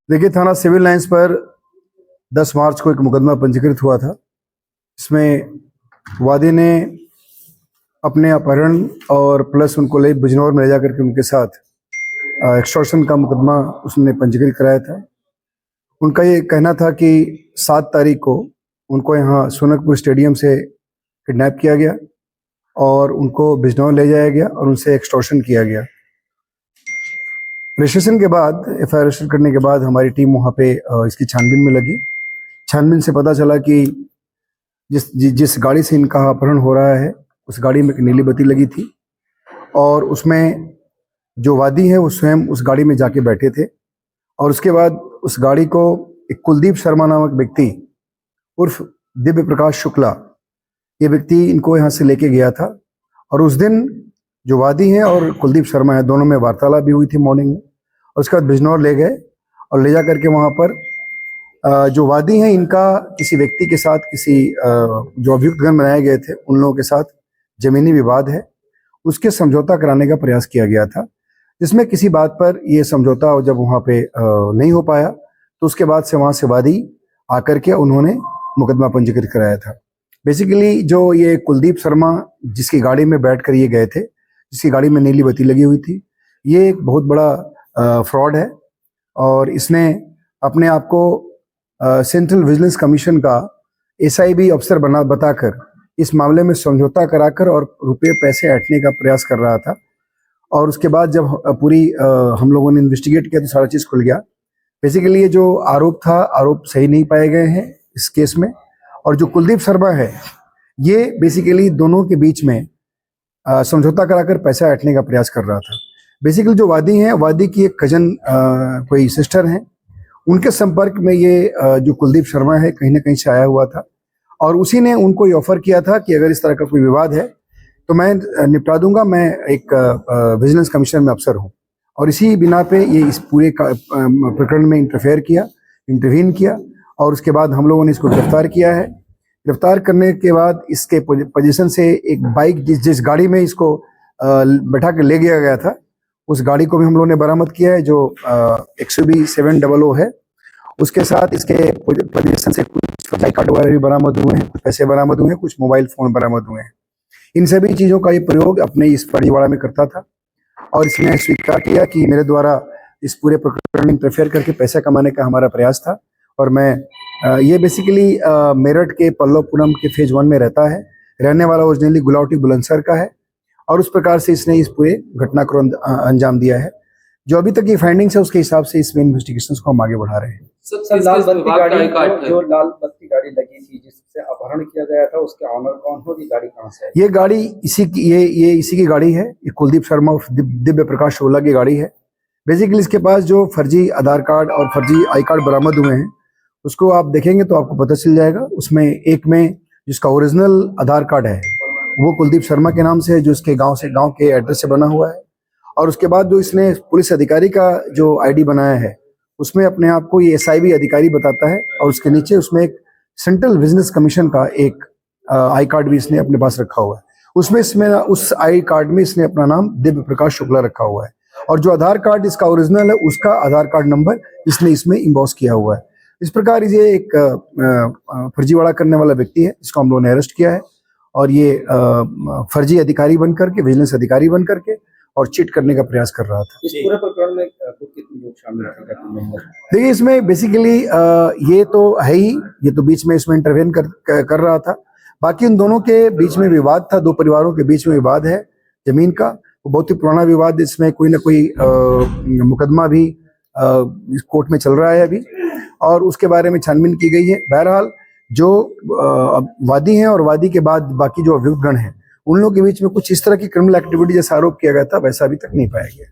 देखिए, थाना civil lines पर 10 मार्च को एक मुकदमा पंजीकृत हुआ था। इसमें वादी ने अपने अपहरण और प्लस उनको ले बिजनौर में ले जाकर के उनके साथ एक्सटॉर्शन का मुकदमा उसने पंजीकृत कराया था। उनका ये कहना था कि 7 तारीख को उनको यहाँ सोनकपुर स्टेडियम से किडनैप किया गया और उनको बिजनौर ले जाया गया और उनसे एक्सटॉर्शन किया गया। रजिस्ट्रेशन के बाद, FIR रजिस्टर करने के बाद हमारी टीम वहाँ पे इसकी छानबीन में लगी। छानबीन से पता चला कि जिस गाड़ी से इनका अपहरण हो रहा है उस गाड़ी में एक नीली बत्ती लगी थी और उसमें जो वादी है वो स्वयं उस गाड़ी में जाके बैठे थे और उसके बाद उस गाड़ी को एक कुलदीप शर्मा नामक व्यक्ति उर्फ दिव्य प्रकाश शुक्ला, ये व्यक्ति इनको यहाँ से लेके गया था। और उस दिन जो वादी हैं और कुलदीप शर्मा है, दोनों में वार्तालाप भी हुई थी मॉर्निंग में। और उसके बाद बिजनौर ले गए और ले जा करके वहाँ पर जो वादी हैं इनका किसी व्यक्ति के साथ, किसी जो अभियुक्तगण बनाए गए थे उन लोगों के साथ जमीनी विवाद है, उसके समझौता कराने का प्रयास किया गया था, जिसमें किसी बात पर ये समझौता जब वहाँ पे नहीं हो पाया तो उसके बाद से वहाँ से वादी आकर के उन्होंने मुकदमा पंजीकृत कराया था। बेसिकली जो ये कुलदीप शर्मा जिसकी गाड़ी में बैठ कर ये गए थे, जिसकी गाड़ी में नीली बत्ती लगी हुई थी, ये एक बहुत बड़ा फ्रॉड है और इसने अपने आप को सेंट्रल विजिलेंस कमीशन का SIB अफसर बताकर इस मामले में समझौता कराकर और रुपये पैसे ऐंठने का प्रयास कर रहा था। और उसके बाद जब पूरी हम लोगों ने इन्वेस्टिगेट किया तो सारा चीज़ खुल गया। बेसिकली ये जो आरोप था, आरोप सही नहीं पाए गए हैं इस केस में। और जो कुलदीप शर्मा है, ये बेसिकली दोनों के बीच में समझौता कराकर पैसा ऐंठने का प्रयास कर रहा था। बेसिकली जो वादी हैं, वादी की एक कजन कोई सिस्टर हैं, उनके संपर्क में ये जो कुलदीप शर्मा है कहीं ना कहीं से आया हुआ था और उसी ने उनको ये ऑफर किया था कि अगर इस तरह का कोई विवाद है तो मैं निपटा दूंगा, मैं एक विजिलेंस कमिश्नर में अफसर हूँ। और इसी बिना पे ये इस पूरे प्रकरण में इंटरवीन किया और उसके बाद हम लोगों ने इसको गिरफ्तार किया है। गिरफ्तार करने के बाद इसके पोजीशन से एक बाइक जिस गाड़ी में इसको बैठा के ले गया था, उस गाड़ी को भी हम लोगों ने बरामद किया है, जो XUV 700 है। उसके साथ इसके पोजीशन से कुछ फर्जी कार्ड वगैरह भी बरामद हुए हैं, कुछ पैसे बरामद हुए हैं, कुछ मोबाइल फोन बरामद हुए हैं। इन सभी चीज़ों का ये प्रयोग अपने इस फर्जीवाड़ा में करता था और इसने स्वीकार किया कि मेरे द्वारा इस पूरे प्रकरण में इंटरफेयर करके पैसा कमाने का हमारा प्रयास था। और मैं ये बेसिकली मेरठ के पल्लवपुरम के फेज 1 में रहता है, रहने वाला ओरिजिनली गुलावटी बुलंदशहर का है और उस प्रकार से इसने इस पूरे घटना को अंजाम दिया है। जो अभी तक ये फाइंडिंग्स है उसके हिसाब से इसमें इन्वेस्टिगेशंस को हम आगे बढ़ा रहे हैं। सर, लाल बत्ती गाड़ी जो लाल बत्ती गाड़ी लगी थी जिससे अपहरण किया गया था, उसके ऑनर कौन हो, ये गाड़ी कहाँ से है? ये गाड़ी इसी की गाड़ी है। ये कुलदीप शर्मा दिव्य प्रकाश शुक्ला की गाड़ी है। बेसिकली इसके पास जो फर्जी आधार कार्ड और फर्जी आई कार्ड बरामद हुए हैं उसको आप देखेंगे तो आपको पता चल जाएगा। उसमें एक में जिसका ओरिजिनल आधार कार्ड है वो कुलदीप शर्मा के नाम से है, जो इसके गांव के एड्रेस से बना हुआ है। और उसके बाद जो इसने पुलिस अधिकारी का जो ID बनाया है उसमें अपने आप को ये SIB अधिकारी बताता है और उसके नीचे उसमें एक सेंट्रल बिजनेस कमीशन का एक आई कार्ड भी इसने अपने पास रखा हुआ है। उसमें उस आई कार्ड में इसने अपना नाम दिव्य प्रकाश शुक्ला रखा हुआ है और जो आधार कार्ड इसका ओरिजिनल है उसका आधार कार्ड नंबर इसने इसमें इम्बॉस किया हुआ है। इस प्रकार ये एक फर्जीवाड़ा करने वाला व्यक्ति है, इसको हम लोगों ने अरेस्ट किया है और ये फर्जी अधिकारी बन करके, विजिलेंस अधिकारी बन करके और चीट करने का प्रयास कर रहा था। इस पूरे प्रकरण में कितने लोग शामिल थे? देखिए, इसमें बेसिकली ये तो है ही, ये तो बीच में इसमें इंटरवेन कर रहा था। बाकी उन दोनों के बीच में विवाद था, 2 परिवारों के बीच में विवाद है जमीन का, वो बहुत ही पुराना विवाद। इसमें कोई ना कोई मुकदमा भी कोर्ट में चल रहा है अभी और उसके बारे में छानबीन की गई है। बहरहाल जो वादी हैं और वादी के बाद बाकी जो अभियुक्तगण हैं उन लोगों के बीच में कुछ इस तरह की क्रिमिनल एक्टिविटी जैसा आरोप किया गया था वैसा अभी तक नहीं पाया गया।